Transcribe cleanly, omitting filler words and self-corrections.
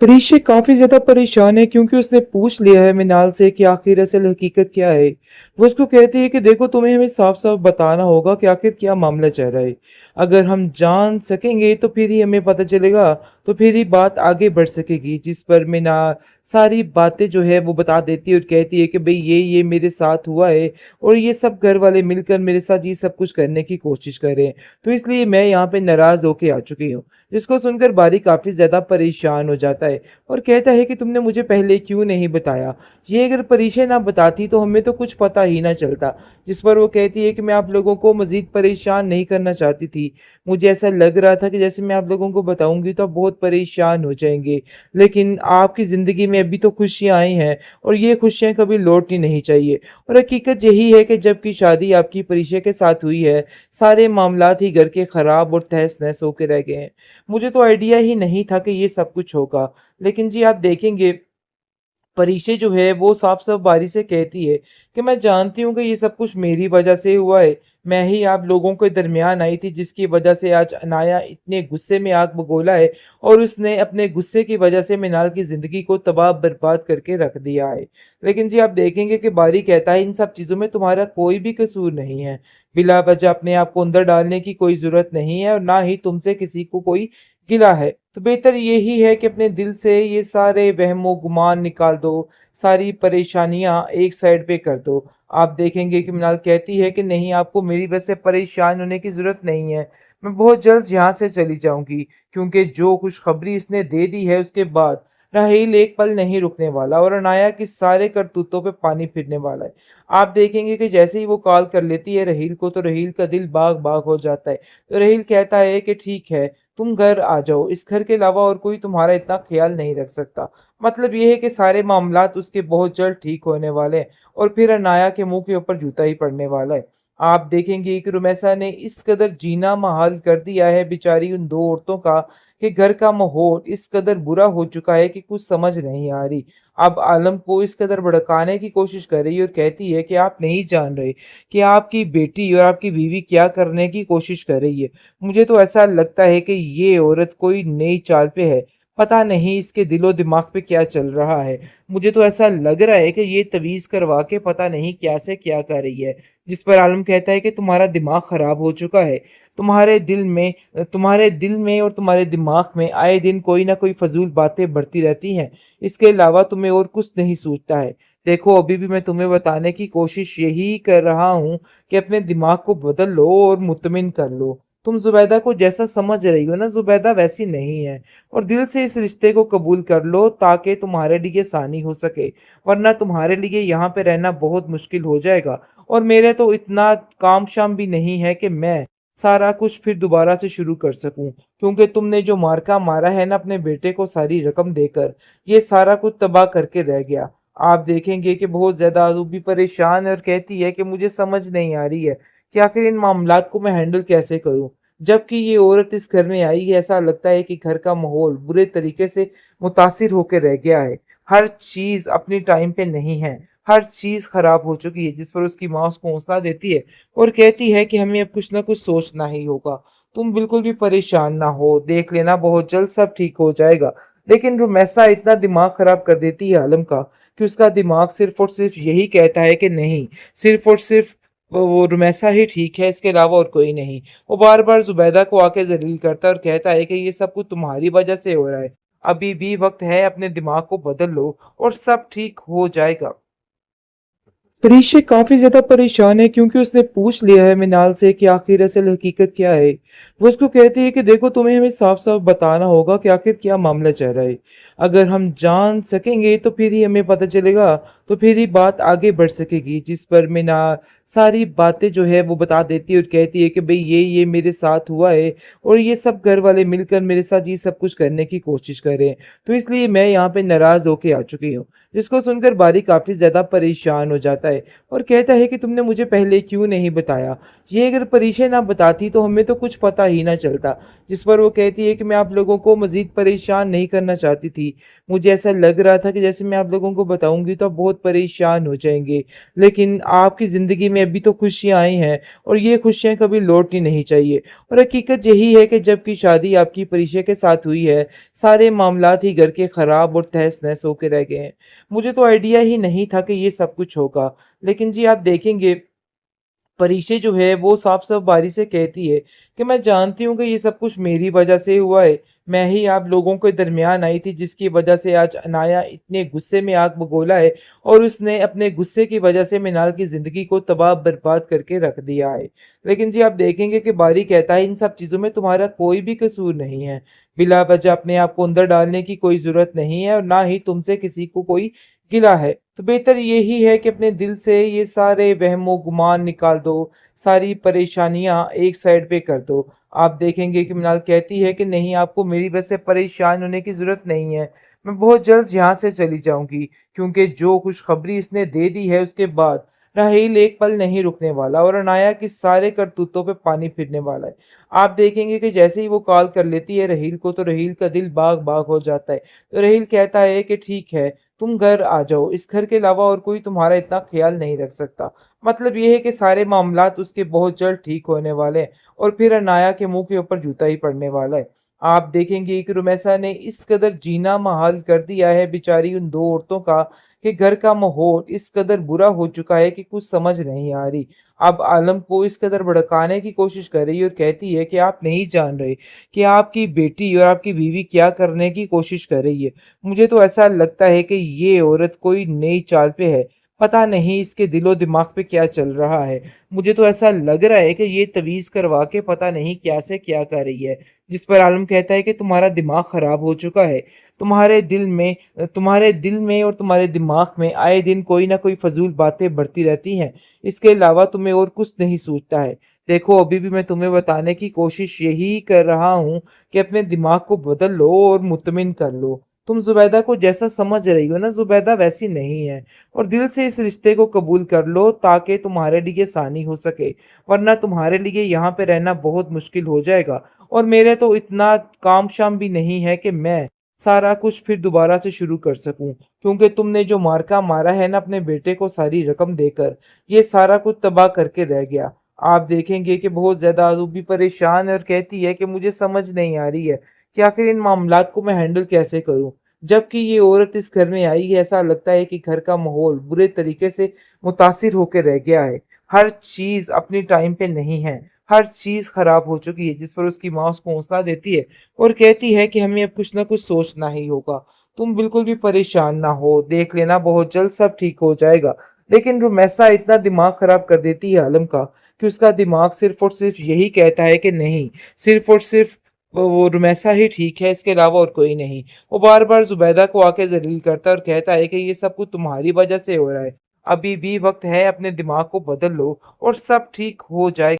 परीक्षित काफी ज्यादा परेशान है क्योंकि उसने पूछ लिया है मृणाल से कि आखिर असल हकीकत क्या है। वो उसको कहती है कि देखो तुम्हें हमें साफ साफ बताना होगा कि आखिर क्या मामला चल रहा है। अगर हम जान सकेंगे तो फिर ही हमें पता चलेगा, तो फिर ही बात आगे बढ़ सकेगी। जिस पर मृणाल सारी बातें जो है वो बता देती है और कहती है कि भाई ये मेरे साथ हुआ है और ये सब घर वाले मिलकर मेरे साथ ये सब कुछ करने की कोशिश कर रहे हैं, तो इसलिए मैं यहाँ पे नाराज होके आ चुकी हूँ। जिसको सुनकर बारी काफी ज्यादा परेशान हो जाता है और कहता है कि तुमने मुझे पहले क्यों नहीं बताया। ये अगर परीक्षा ना बताती तो हमें तो कुछ पता ही ना चलता। जिस पर वो कहती है कि मैं आप लोगों को मजीद परेशान नहीं करना चाहती थी। मुझे ऐसा लग रहा था कि जैसे मैं आप लोगों को बताऊंगी तो आप बहुत परेशान हो जाएंगे, लेकिन आपकी ज़िंदगी में अभी तो खुशियाँ आई हैं और ये खुशियाँ कभी लौटनी नहीं चाहिए। और हकीकत यही है कि जब की शादी आपकी परीक्षा के साथ हुई है, सारे मामलात ही घर के ख़राब और तहस नहस होकर रह गए हैं। मुझे तो आइडिया ही नहीं था कि ये सब कुछ होगा। लेकिन जी आप देखेंगे, परिशे जो है वो साफ-साफ बारी से कहती है कि मैं जानती हूँ कि ये सब कुछ मेरी वजह से हुआ है। मैं ही आप लोगों के दरमियान आई थी जिसकी वजह से आज अनाया इतने गुस्से में आग बगोला है और उसने अपने गुस्से की वजह से मिनाल की ज़िंदगी को तबाह बर्बाद करके रख दिया है। लेकिन जी आप देखेंगे कि बारी कहता है इन सब चीज़ों में तुम्हारा कोई भी कसूर नहीं है। बिला वजह अपने आप को अंदर डालने की कोई ज़रूरत नहीं है और ना ही तुमसे किसी को कोई गिला है। तो बेहतर यही है कि अपने दिल से ये सारे वहमो गुमान निकाल दो, सारी परेशानियाँ एक साइड पे कर दो। आप देखेंगे कि मृणाल कहती है कि नहीं, आपको मेरी वजह से परेशान होने की ज़रूरत नहीं है। मैं बहुत जल्द यहाँ से चली जाऊँगी क्योंकि जो खुशखबरी इसने दे दी है उसके बाद राहील एक पल नहीं रुकने वाला और अनाया की सारे करतूतों पे पानी फिरने वाला है। आप देखेंगे कि जैसे ही वो कॉल कर लेती है रहील को तो रहील का दिल बाग-बाग हो जाता है। तो रहील कहता है कि ठीक है, तुम घर आ जाओ, इस घर के अलावा और कोई तुम्हारा इतना ख्याल नहीं रख सकता। मतलब ये है कि सारे मामलात उसके बहुत जल्द ठीक होने वाले हैं और फिर अनाया के मुंह के ऊपर जूता ही पड़ने वाला है। आप देखेंगे कि रुमैसा ने इस कदर जीना महाल कर दिया है बेचारी उन दो औरतों का कि घर का माहौल इस कदर बुरा हो चुका है कि कुछ समझ नहीं आ रही। अब आलम को इस कदर भड़काने की कोशिश कर रही है और कहती है कि आप नहीं जान रहे कि आपकी बेटी और आपकी बीवी क्या करने की कोशिश कर रही है। मुझे तो ऐसा लगता है कि ये औरत कोई नई चाल पे है। पता नहीं इसके दिलो दिमाग पे क्या चल रहा है। मुझे तो ऐसा लग रहा है कि ये तवीज़ करवा के पता नहीं क्या से क्या कर रही है। जिस पर आलम कहता है कि तुम्हारा दिमाग खराब हो चुका है। तुम्हारे दिल में और तुम्हारे दिमाग में आए दिन कोई ना कोई फजूल बातें बढ़ती रहती हैं। इसके अलावा तुम्हें और कुछ नहीं सूझता है। देखो अभी भी मैं तुम्हें बताने की कोशिश यही कर रहा हूँ कि अपने दिमाग को बदल लो और मुतमिन कर लो। तुम जुबैदा को जैसा समझ रही हो ना, जुबैदा वैसी नहीं है। और दिल से इस रिश्ते को कबूल कर लो ताकि तुम्हारे लिए आसानी हो सके, वरना तुम्हारे लिए यहाँ पे रहना बहुत मुश्किल हो जाएगा। और मेरे तो इतना काम शाम भी नहीं है कि मैं सारा कुछ फिर दोबारा से शुरू कर सकूं, क्योंकि तुमने जो मार्का मारा है ना अपने बेटे को सारी रकम देकर, ये सारा कुछ तबाह करके रह गया। आप देखेंगे कि बहुत ज्यादा आलू भी परेशान है और कहती है कि मुझे समझ नहीं आ रही है कि आखिर इन मामलात को मैं हैंडल कैसे करूं। जबकि ये औरत इस घर में आई है, ऐसा लगता है कि घर का माहौल बुरे तरीके से मुतासिर होकर रह गया है। हर चीज अपनी टाइम पे नहीं है, हर चीज खराब हो चुकी है। जिस पर उसकी माँ उसको हौसला देती है और कहती है कि हमें अब कुछ ना कुछ सोचना ही होगा। तुम बिल्कुल भी परेशान ना हो, देख लेना बहुत जल्द सब ठीक हो जाएगा। लेकिन रुमैसा इतना दिमाग खराब कर देती है आलम का कि उसका दिमाग सिर्फ और सिर्फ यही कहता है कि नहीं, सिर्फ और सिर्फ वो रुमैसा ही ठीक है, इसके अलावा और कोई नहीं। वो बार बार जुबैदा को आके जलील करता है और कहता है कि ये सब कुछ तुम्हारी वजह से हो रहा है। अभी भी वक्त है, अपने दिमाग को बदल लो और सब ठीक हो जाएगा। परीक्षित काफी ज्यादा परेशान है क्योंकि उसने पूछ लिया है मृणाल से कि आखिर असल हकीकत क्या है। वो उसको कहती है कि देखो तुम्हें हमें साफ साफ बताना होगा कि आखिर क्या मामला चल रहा है। अगर हम जान सकेंगे तो फिर ही हमें पता चलेगा, तो फिर ही बात आगे बढ़ सकेगी। जिस पर मृणाल सारी बातें जो है वो बता देती है और कहती है कि भाई ये मेरे साथ हुआ है और ये सब घर वाले मिलकर मेरे साथ ये सब कुछ करने की कोशिश कर रहे हैं, तो इसलिए मैं यहाँ पे नाराज होके आ चुकी हूँ। जिसको सुनकर बारी काफी ज्यादा परेशान हो जाता जाता है और कहता है कि तुमने मुझे पहले क्यों नहीं बताया। ये अगर परीक्षा ना बताती तो हमें तो कुछ पता ही ना चलता। जिस पर वो कहती है कि मैं आप लोगों को मज़ीद परेशान नहीं करना चाहती थी। मुझे ऐसा लग रहा था कि जैसे मैं आप लोगों को बताऊँगी तो आप बहुत परेशान हो जाएँगे। लेकिन आपकी ज़िंदगी में अभी तो खुशियाँ आई हैं और ये खुशियाँ कभी लौटनी नहीं चाहिए। और हकीकत यही है कि जब की शादी आपकी परीक्षा के साथ हुई है, सारे मामलात ही घर के ख़राब और तहस-नहस होके रह गए हैं। मुझे तो आइडिया ही नहीं था कि ये सब कुछ होगा। लेकिन जी आप देखेंगे परिशे जो है वो साफ-साफ बारी से कहती है कि मैं जानती हूँ कि ये सब कुछ मेरी वजह से हुआ है। मैं ही आप लोगों के दरमियान आई थी जिसकी वजह से आज अनाया इतने गुस्से में आग बगोला है और उसने अपने गुस्से की वजह से मिनाल की ज़िंदगी को तबाह बर्बाद करके रख दिया है। लेकिन जी आप देखेंगे कि बारी कहता है इन सब चीज़ों में तुम्हारा कोई भी कसूर नहीं है। बिला वजह अपने आप को अंदर डालने की कोई ज़रूरत नहीं है और ना ही तुमसे किसी को कोई गिला है। तो बेहतर यही है कि अपने दिल से ये सारे वहमो-गुमान निकाल दो, सारी परेशानियाँ एक साइड पे कर दो। आप देखेंगे कि मिनाल कहती है कि नहीं आपको मेरी वजह से परेशान होने की ज़रूरत नहीं है। मैं बहुत जल्द यहाँ से चली जाऊँगी क्योंकि जो खुशखबरी इसने दे दी है उसके बाद राहील एक पल नहीं रुकने वाला और अनाया की सारे करतूतों पे पानी फिरने वाला है। आप देखेंगे कि जैसे ही वो कॉल कर लेती है रहील को तो रहील का दिल बाग-बाग हो जाता है। तो रहील कहता है कि ठीक है तुम घर आ जाओ, इस घर के अलावा और कोई तुम्हारा इतना ख्याल नहीं रख सकता। मतलब ये है कि सारे मामलात उसके बहुत जल्द ठीक होने वाले हैं और फिर अनाया के मुँह के ऊपर जूता ही पड़ने वाला है। आप देखेंगे कि रुमैसा ने इस कदर जीना मुहाल कर दिया है बेचारी उन 2 औरतों का कि घर का माहौल इस कदर बुरा हो चुका है कि कुछ समझ नहीं आ रही। अब आलम को इस कदर भड़काने की कोशिश कर रही है और कहती है कि आप नहीं जान रहे कि आपकी बेटी और आपकी बीवी क्या करने की कोशिश कर रही है। मुझे तो ऐसा लगता है कि ये औरत कोई नई चाल पे है। पता नहीं इसके दिलो-दिमाग पे क्या चल रहा है। मुझे तो ऐसा लग रहा है कि ये तवीज़ करवा के पता नहीं क्या से क्या कर रही है। जिस पर आलम कहता है कि तुम्हारा दिमाग ख़राब हो चुका है। तुम्हारे दिल में और तुम्हारे दिमाग में आए दिन कोई ना कोई फ़ज़ूल बातें बढ़ती रहती हैं। इसके अलावा तुम्हें और कुछ नहीं सूझता है। देखो अभी भी मैं तुम्हें बताने की कोशिश यही कर रहा हूँ कि अपने दिमाग को बदल लो और मुतमिन कर लो। तुम ज़ुबैदा को जैसा समझ रही हो ना ज़ुबैदा वैसी नहीं है और दिल से इस रिश्ते को कबूल कर लो ताकि तुम्हारे लिए आसानी हो सके, वरना तुम्हारे लिए यहाँ पे रहना बहुत मुश्किल हो जाएगा और मेरे तो इतना काम-शाम भी नहीं है कि मैं सारा कुछ फिर दोबारा से शुरू कर सकूँ। क्योंकि तुमने जो मार्का मारा है ना अपने बेटे को सारी रकम देकर, ये सारा कुछ तबाह करके रह गया। आप देखेंगे कि बहुत ज़्यादा वो भी परेशान है और कहती है कि मुझे समझ नहीं आ रही है कि आखिर इन मामलात को मैं हैंडल कैसे करूँ। जबकि ये औरत इस घर में आई है ऐसा लगता है कि घर का माहौल बुरे तरीके से मुतासिर होके रह गया है। हर चीज़ अपनी टाइम पे नहीं है, हर चीज़ खराब हो चुकी है जिस पर उसकी माँ उसको हौसला देती है और कहती है कि हमें अब कुछ ना कुछ सोचना ही होगा। तुम बिल्कुल भी परेशान ना हो, देख लेना बहुत जल्द सब ठीक हो जाएगा। लेकिन रुमैसा इतना दिमाग खराब कर देती है आलम का कि उसका दिमाग सिर्फ़ और सिर्फ़ यही कहता है कि नहीं, सिर्फ़ और सिर्फ़ वो रुमैसा ही ठीक है, इसके अलावा और कोई नहीं। वो बार-बार ज़ुबैदा को आके ज़लील करता है और कहता है कि ये सब कुछ तुम्हारी वजह से हो रहा है। अभी भी वक़्त है, अपने दिमाग को बदल लो और सब ठीक हो जाए